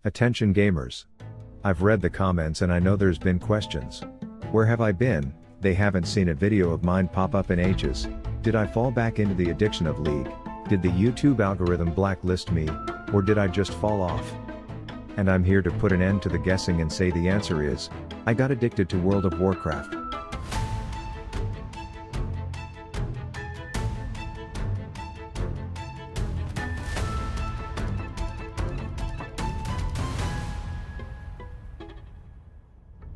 Attention gamers. I've read the comments and I know there's been questions. Where have I been? They haven't seen a video of mine pop up in ages. Did I fall back into the addiction of League? Did the YouTube algorithm blacklist me? Or did I just fall off? And I'm here to put an end to the guessing and say the answer is, I got addicted to World of Warcraft.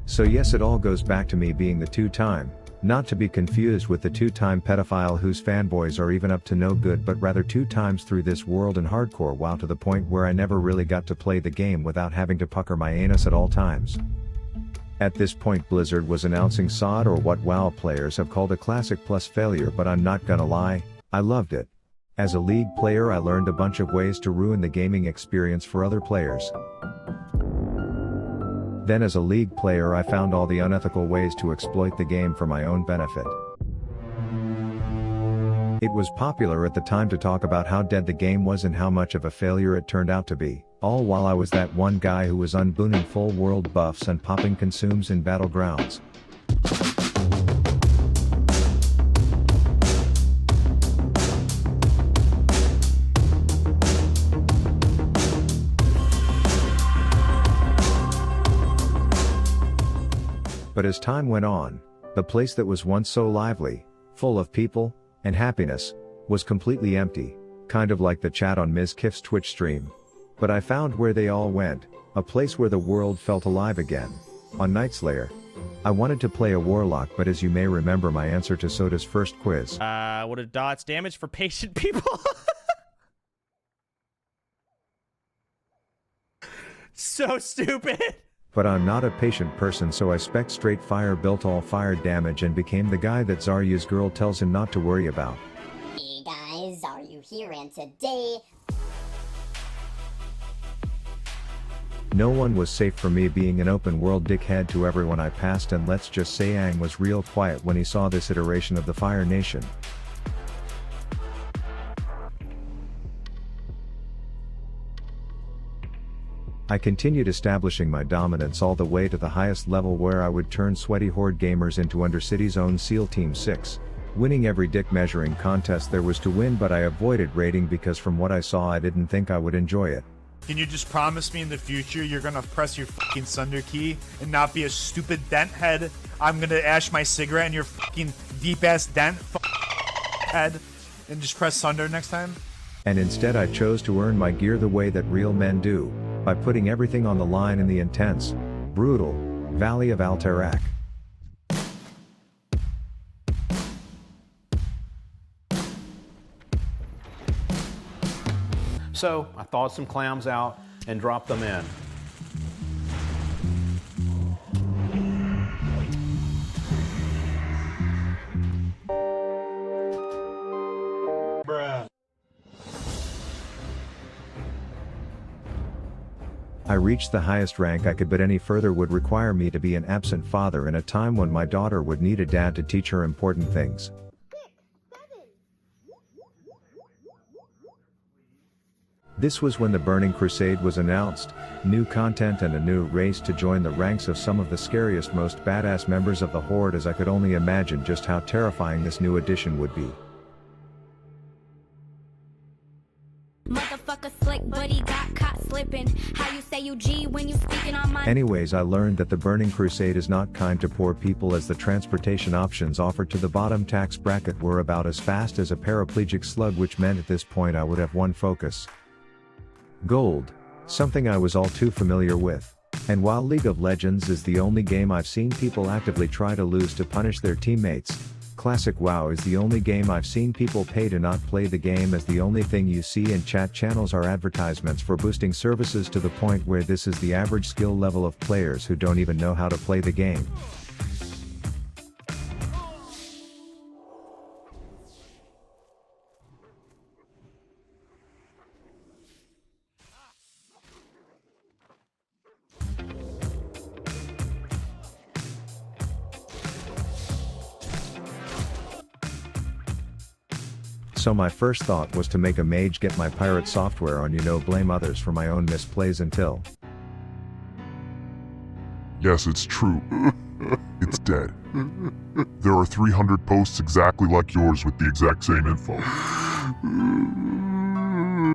So yes, it all goes back to me being the two-time, not to be confused with the two-time pedophile whose fanboys are even up to no good, but rather 2 times through this world and hardcore WoW, to the point where I never really got to play the game without having to pucker my anus at all times. At this point Blizzard was announcing SOD, or what WoW players have called a classic plus failure, but I'm not gonna lie, I loved it. As a League player I learned a bunch of ways to ruin the gaming experience for other players. Then as a League player I found all the unethical ways to exploit the game for my own benefit. It was popular at the time to talk about how dead the game was and how much of a failure it turned out to be, all while I was that one guy who was unbooning full world buffs and popping consumes in battlegrounds. But as time went on, the place that was once so lively, full of people, and happiness, was completely empty, kind of like the chat on Ms. Kiff's Twitch stream. But I found where they all went, a place where the world felt alive again. On Nightslayer. I wanted to play a warlock, but as you may remember my answer to Soda's first quiz. What are dots damage for patient people? So stupid. But I'm not a patient person, so I spec straight fire, built all fire damage, and became the guy that Zaryu's girl tells him not to worry about. Hey guys, Zaryu here, and today... No one was safe for me being an open world dickhead to everyone I passed, and let's just say Aang was real quiet when he saw this iteration of the Fire Nation. I continued establishing my dominance all the way to the highest level, where I would turn sweaty horde gamers into Undercity's own SEAL Team 6, winning every dick measuring contest there was to win, but I avoided raiding because from what I saw I didn't think I would enjoy it. Can you just promise me in the future you're gonna press your fucking Sunder key and not be a stupid dent head? I'm gonna ash my cigarette in your fucking deep ass dent head and just press Sunder next time? And instead I chose to earn my gear the way that real men do, by putting everything on the line in the intense, brutal, Valley of Alterac. So I thawed some clams out and dropped them in. I reached the highest rank I could, but any further would require me to be an absent father in a time when my daughter would need a dad to teach her important things. This was when the Burning Crusade was announced, new content and a new race to join the ranks of some of the scariest, most badass members of the Horde, as I could only imagine just how terrifying this new addition would be. Motherfucker slick, but he got caught slipping. How you say you G when you speaking on my... Anyways, I learned that the Burning Crusade is not kind to poor people, as the transportation options offered to the bottom tax bracket were about as fast as a paraplegic slug, which meant at this point I would have one focus: gold, something I was all too familiar with. And while League of Legends is the only game I've seen people actively try to lose to punish their teammates, Classic WoW is the only game I've seen people pay to not play the game, as the only thing you see in chat channels are advertisements for boosting services, to the point where this is the average skill level of players who don't even know how to play the game. So my first thought was to make a mage, get my pirate software on, blame others for my own misplays, until Yes, it's true. It's dead. There are 300 posts exactly like yours with the exact same info.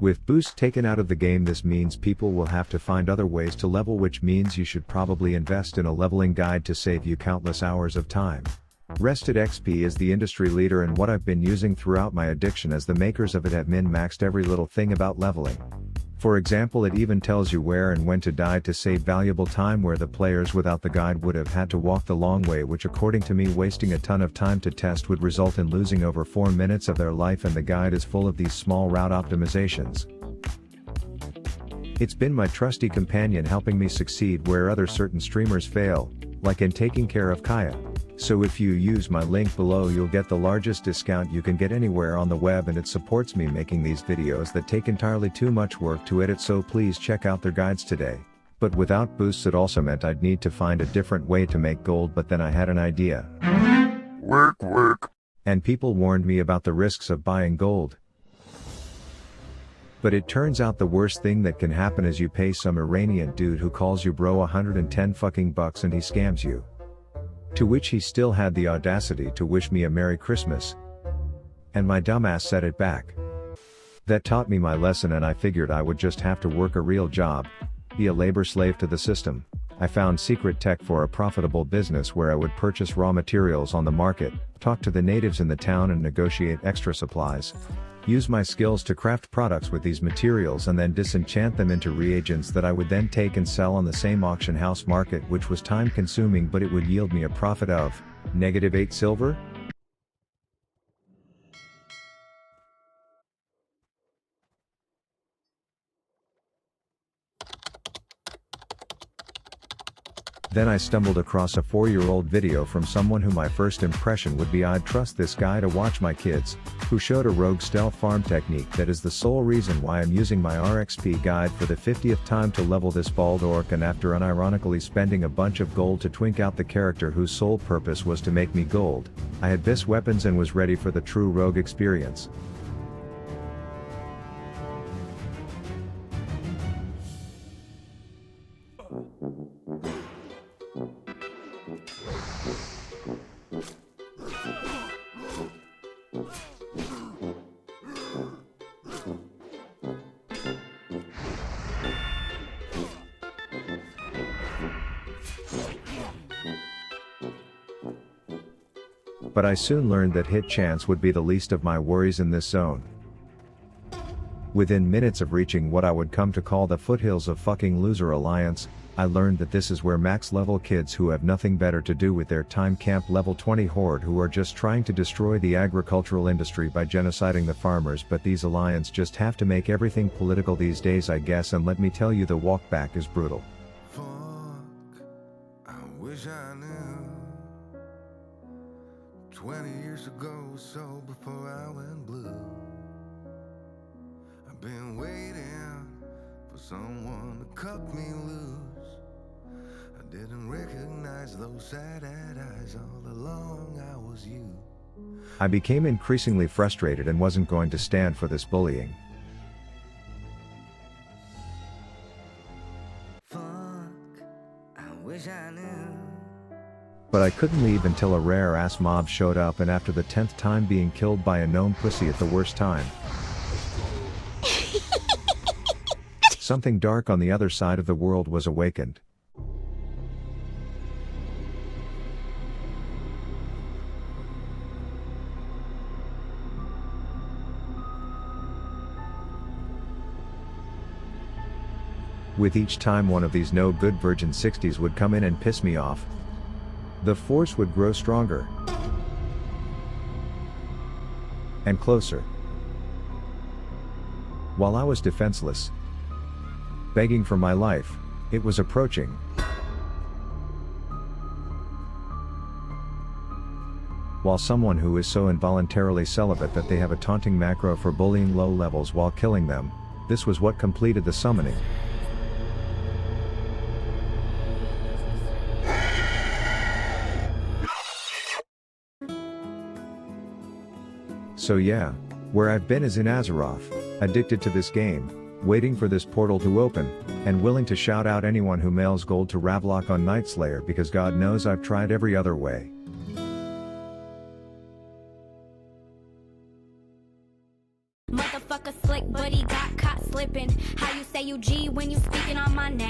With boost taken out of the game, this means people will have to find other ways to level, which means you should probably invest in a leveling guide to save you countless hours of time. Rested XP is the industry leader and what I've been using throughout my addiction, as the makers of it have min-maxed every little thing about leveling. For example, it even tells you where and when to die to save valuable time, where the players without the guide would have had to walk the long way, which according to me, wasting a ton of time to test would result in losing over 4 minutes of their life, and the guide is full of these small route optimizations. It's been my trusty companion, helping me succeed where other certain streamers fail, like in taking care of Kaya. So if you use my link below, you'll get the largest discount you can get anywhere on the web, and it supports me making these videos that take entirely too much work to edit, so please check out their guides today. But without boosts it also meant I'd need to find a different way to make gold, but then I had an idea. Work. And people warned me about the risks of buying gold. But it turns out the worst thing that can happen is you pay some Iranian dude who calls you bro 110 fucking bucks and he scams you. To which he still had the audacity to wish me a Merry Christmas. And my dumbass said it back. That taught me my lesson, and I figured I would just have to work a real job, be a labor slave to the system. I found secret tech for a profitable business where I would purchase raw materials on the market, talk to the natives in the town and negotiate extra supplies. Use my skills to craft products with these materials and then disenchant them into reagents that I would then take and sell on the same auction house market, which was time consuming, but it would yield me a profit of -8 silver? Then I stumbled across a 4-year-old video from someone who my first impression would be I'd trust this guy to watch my kids, who showed a rogue stealth farm technique that is the sole reason why I'm using my RXP guide for the 50th time to level this bald orc, and after unironically spending a bunch of gold to twink out the character whose sole purpose was to make me gold, I had bis weapons and was ready for the true rogue experience. But I soon learned that hit chance would be the least of my worries in this zone. Within minutes of reaching what I would come to call the foothills of fucking Loser Alliance, I learned that this is where max level kids who have nothing better to do with their time camp level 20 horde who are just trying to destroy the agricultural industry by genociding the farmers. But these Alliance just have to make everything political these days, I guess, and let me tell you, the walk back is brutal. Fuck, I wish I knew 20 years ago, so before I went blue. I've been waiting for someone to cut me loose. I didn't recognize those sad-eyed eyes, all along I was you. I became increasingly frustrated and wasn't going to stand for this bullying. Fuck, I wish I knew. But I couldn't leave until a rare-ass mob showed up, and after the 10th time being killed by a gnome pussy at the worst time, something dark on the other side of the world was awakened. With each time one of these no-good Virgin 60s would come in and piss me off, the force would grow stronger and closer. While I was defenseless, begging for my life, it was approaching. While someone who is so involuntarily celibate that they have a taunting macro for bullying low levels while killing them, this was what completed the summoning. So yeah, where I've been is in Azeroth, addicted to this game, waiting for this portal to open, and willing to shout out anyone who mails gold to Ravlock on Nightslayer because God knows I've tried every other way. Motherfucker slick, but he got caught slipping. How you say you G when you speaking on my name?